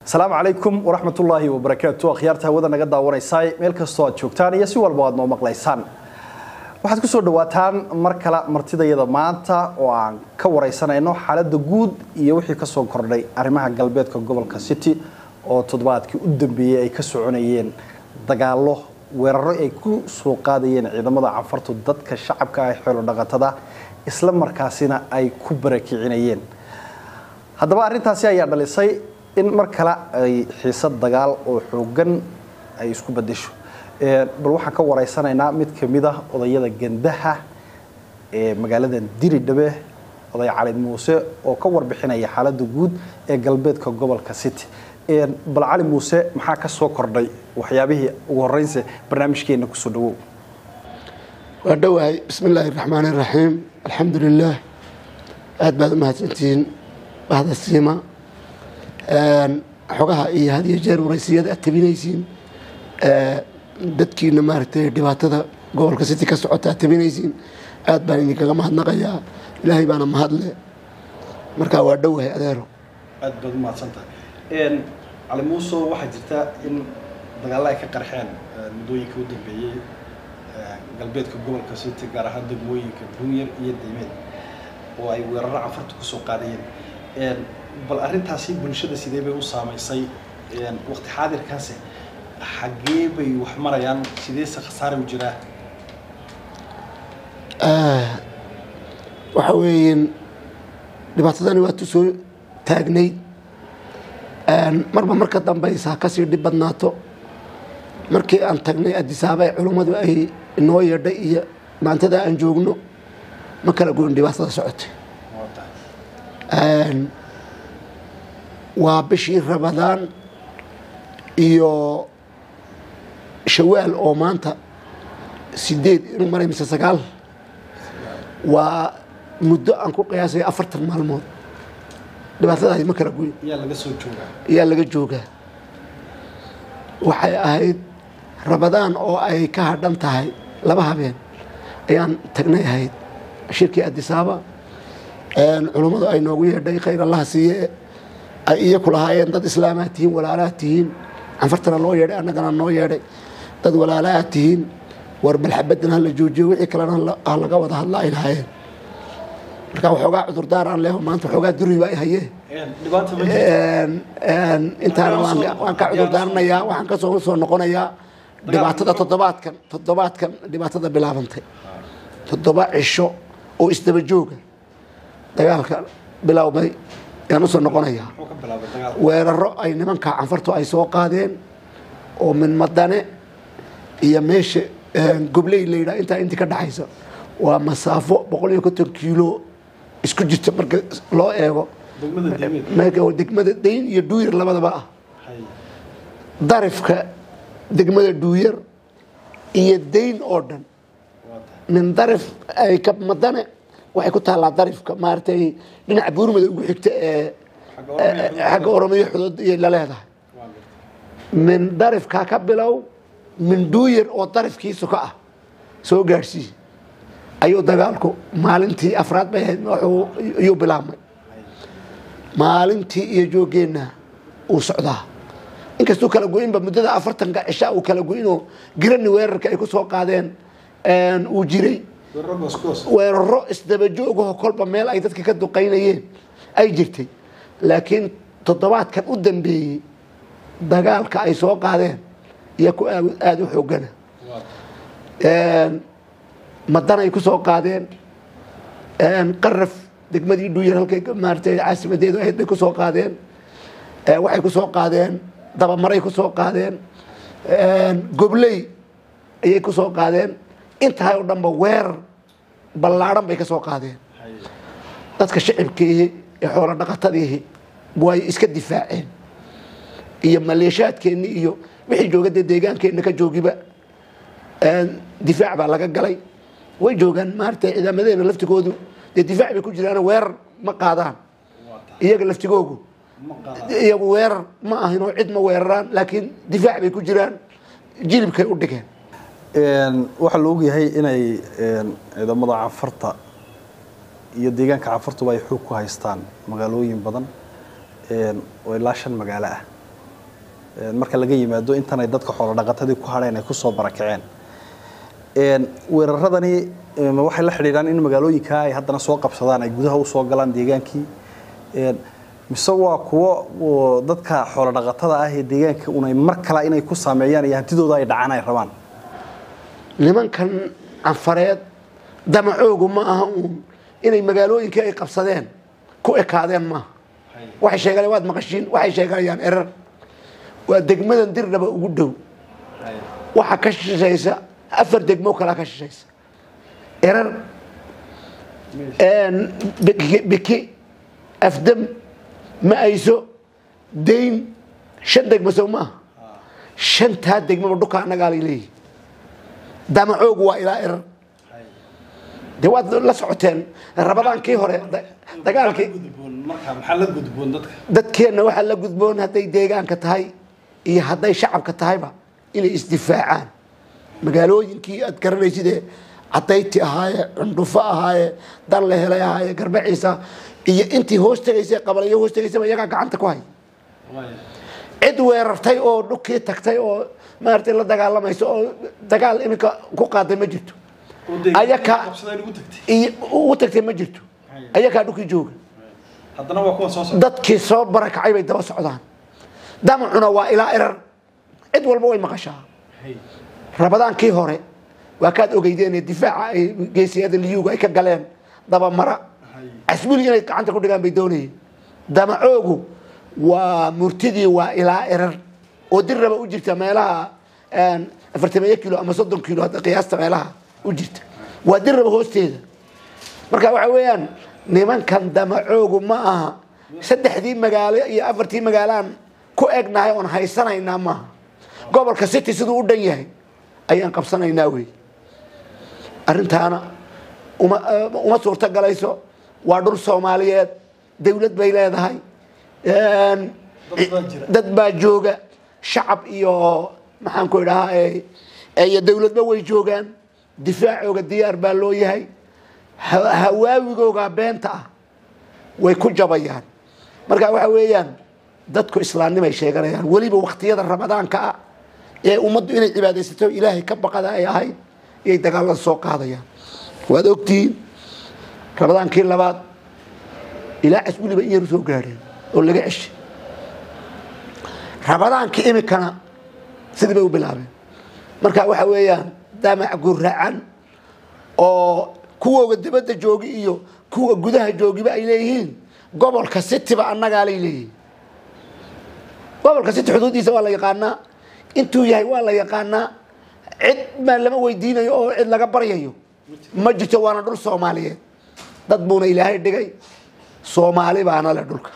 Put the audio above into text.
السلام عليكم ورحمة الله وبركاته. أخيارتها وذا نقدر وريساي ملك الصوت شوكتان يسوى البعض نوم مقليسان. waxaad ku soo dhawaataan mar kale martidayada maanta oo aan ka wareysanayno xaaladda guud iyo wixii ka soo kordhay arrimaha galbeedka gobolka City oo toddobaadkii u dambeeyay ay ka soconayeen dagaallo weeraro ay ku soo qaadayeen ciidamada cafartu dadka shacabka ah xoolo dhaqatada isla markaasina ay ku barakicinayeen. haddaba arrintaasi ayaa dhalisay in mar kale ay xiisad dagaal oo xoogan ay isku bedesho. bal waxaan ka wareysanaynaa mid kamid ah odayada gandaha ee magaalada Diridhabe oday Cali Muuse oo ka warbixinaya xaaladda guud ee galbeedka gobolka City. bal Cali Muuse maxaa ka soo kordhay waxyaabihii ugu horeysay barnaamijkeena ku soo dhawow. ودواي بسم الله الرحمن الرحيم الحمد لله أدبر ما تنتين بعد السيما حقها إيه هذه جار ورئيسية التبينيسين dadkiina maartay dhibaatada gobolka City ka socota tabinaysiin aad baan idinkaga mahadnaqayaa ilaahay baana mahadle marka waa dhawahay adeero aad baad mahadsantahay. Cali Muuse waxa jirta in dagaal ay ka qarxeen mudooyinka u dambeeyay galbeedka gobolka City gaar ahaan degmooyinka Bunyar iyo Diimeed oo ay weeraro cafartu ku soo qaadayeen. bal arrintaasi bulshada sidee bay u saameysay waqti xaadirkaas حقيقي وحمريان سيديس خسارة وجراه. وحوين لبعضنا وقت سو تاجني مرة دم بيسها كسر دي بدناتو مركي أن تاجني أدي سابع علومات أي إنه يردئي ما أنت ده أنجوجنو ما كان يقولون دي بعض سعوت. وبشير رمضان iyo شوال أو مانتا سيديد إنه مرة مثل سجال ومدة أنكو قياسي أفرت المعلومات لبعض هذه ما كان يقول يلا جوجا وحي أهيد رمضان أو أي كهردم تهاي لبها بين أيان تقني هيد شركة أديسابا علماء أي نوعية داي خير الله سيه أي كل هاي أنت إسلاماتهم ولا علاتهم عن فترة الله يدي أنا كنا نو يدي dad walaalaha tihiin war bal xabadna la joojiyo wixii kalena laga wada hadlaa ilaahay marka waxoogaa cudur daar aan leeyahay maanta waxoogaa duri baa haye intaana waan ka cudur daarnayaa waxaan ka soo noqonayaa dhibaatada toddobaadkan dhibaatada bilaabantay 7 cisho oo isdaba jooga dagaalka bilaabay ayaan soo noqonayaa weeraro ay nimanka canfartu ay soo qaadeen oo min madane iyo meesha gobley leeyda inta ka dhaxaysa waa masaafo 150 kiilo isku jirta marka loo eego degmada Deyn iyo Duuyar labadaba ah darafka degmada Duuyar iyo Deyn oo dhan min daraf ay ka madane waxay ku taala darafka maartay dhinaca buurmada ugu xigta ee xagga Oromiya xuduud iyo la leedahay من درف كاكبلو من دوير أو درف كيسو كأ سو جارسي أيو دجالكو مالنتي أفراد به نوحو يوبلام مالنتي يجوجينا وسعدا إنك سو كلا جوين بمدة أفرتن كأشياء وكلا جوينو جرني وير كأيكو سو قادين أن وجري والرأس دبجوجه كل بميل أي تذكر كدو قينيه أي جرتي لكن تطبعت كان قدام بي dagaalka ay soo qaadeen iyo ku aad u xoogana madan ay ku soo qaadeen qarraf degmadii Duuyar halkay maartay caasimadeedu ay ku soo qaadeen waxay ku soo qaadeen daba maray ku soo qaadeen gobley ay ku soo qaadeen inta ay u dhanba weer ballaaran bay ka soo qaadeen dadka shacabkii ee xoolo dhaqatadii way iska difaaceen iyo maleeshaadkeeni iyo wixii jooga deegaankeena ka joogiba difaac baa laga galay way joogan maartay ciidamadeena laftigoodu difaac bay ku jiraan weerar ma qaadaan iyaga laftigoodu iyagu weerar ma ahin oo cid ma weeraraan laakiin difaac bay ku jiraan jilibkay u dhigeen waxa loo yahay inay ciidamada cafarta iyo deegaanka cafartu ay xoog ku haystaan magaalooyin badan oo ilaa 5 magaalo ah marka laga yimaado intan ay dadka xoolo dhaqatadii ku hadheen ay ku soo barakaceen weeraradani waxay la xiriiraan in magaalooyinka ay haddana soo qabsadaan ay gudaha u soo galaan deegaankii mise waa kuwo dadka xoolo dhaqatada ah ee deegaanka unay mar kale inay ku saameeyaan iyo hantidooda ay dhacaan ay rabaan nimankan anfareed damacoogu ma aha inay magaalooyinka ay qabsadeen ku ekaadeen ma waxay sheegaan waad maqashiin waxay sheeganayaan erar waa degmadan Dirdhaba ugu dhow waxa ka shaqeysa 4 degmo kala ka shaqeysa erar biki afdam ma ayso deyn 5 degmo sawma 5 degmo dhuka anaga leeyahay damacoogu waa ilaa erar دواء لا سعتين رمضان كي هره دقالكي marka maxaa la gudboon dadkeena waxa la gudboon haday deegaanka tahay iyo haday shacabka tahayba inay isdifaacaan magaalooyinkii aad garanaysid cadayti ahaaye cundufa ahaaye dan la helay ahaaye garbaciisa iyo intii hoostagaysa qabalayo hoostagaysa iyaga gacanta ku hay cid weerartay oo dhukii tagtay oo maartay la dagaalamayso oo dagaal imika ku qaaday ma jirto ayaka ugu tagtay ma jirto ayaka dhukii jooga haddana waa kuwa soo socda dadkii soo barakacay bay daba socdaan damacuna waa ilaa erar cid walba way maqashaa rabadaankii hore waa kaad ogeydeen difaaca ay geesiyada liyuga ay ka galeen daba mara asbuul inay gacanta ku dhigaan bay doonayeen damacoogu waa murtidii waa ilaa erar oo Dirdhaba u jirta meelaha 40 kilo ama 30 kilo hada qiyaasta meelaha u jirta waa Dirdhaba hoosteeda marka waxa weeyaan nimankan damacoogu ma aha 3 magaalo iyo 4 magaalaan ku egnahay oo haysanayna ma gobolka city sidoo u dhan yahay ayaan qabsanaynaa way arintaana uma suurta galayso waa dhul Soomaaliyeed dawlad bay leedahay dad baa jooga shacab iyo maxaan ku idhahay ay dawladba way joogan difaacooga diyaar baa loo yahay hawaawigooga beenta ah way ku jabayaan marka waxa weeyaan dadku islaamnimo ay sheeganayaan waliba waqtiyada ramadaanka ah ee ummaddu inay cibaadeysato ilaahay ka baqada ay ahay ay dagaal soo qaadayaan waad ogtiin ramadaankii labaad ilaa asbuuliba in soo gaareen oo laga cishay ramadaankii imikana sidii bay u bilaabeen marka waxa weeyaan damac guracan oo kuwa dibadda joogi iyo kuwa gudaha joogiba ay leeyihiin gobolka city ba annaga leeyihiin gobolka city xuduudiisa waa la yaqaanaa intuu yahay waa la yaqaanaa cid ma lama weydiinayo oo cid laga baryayo ma jirto waana dhul Soomaaliyeed dad buuna Ilaahay dhigay Soomaali baana la dhulka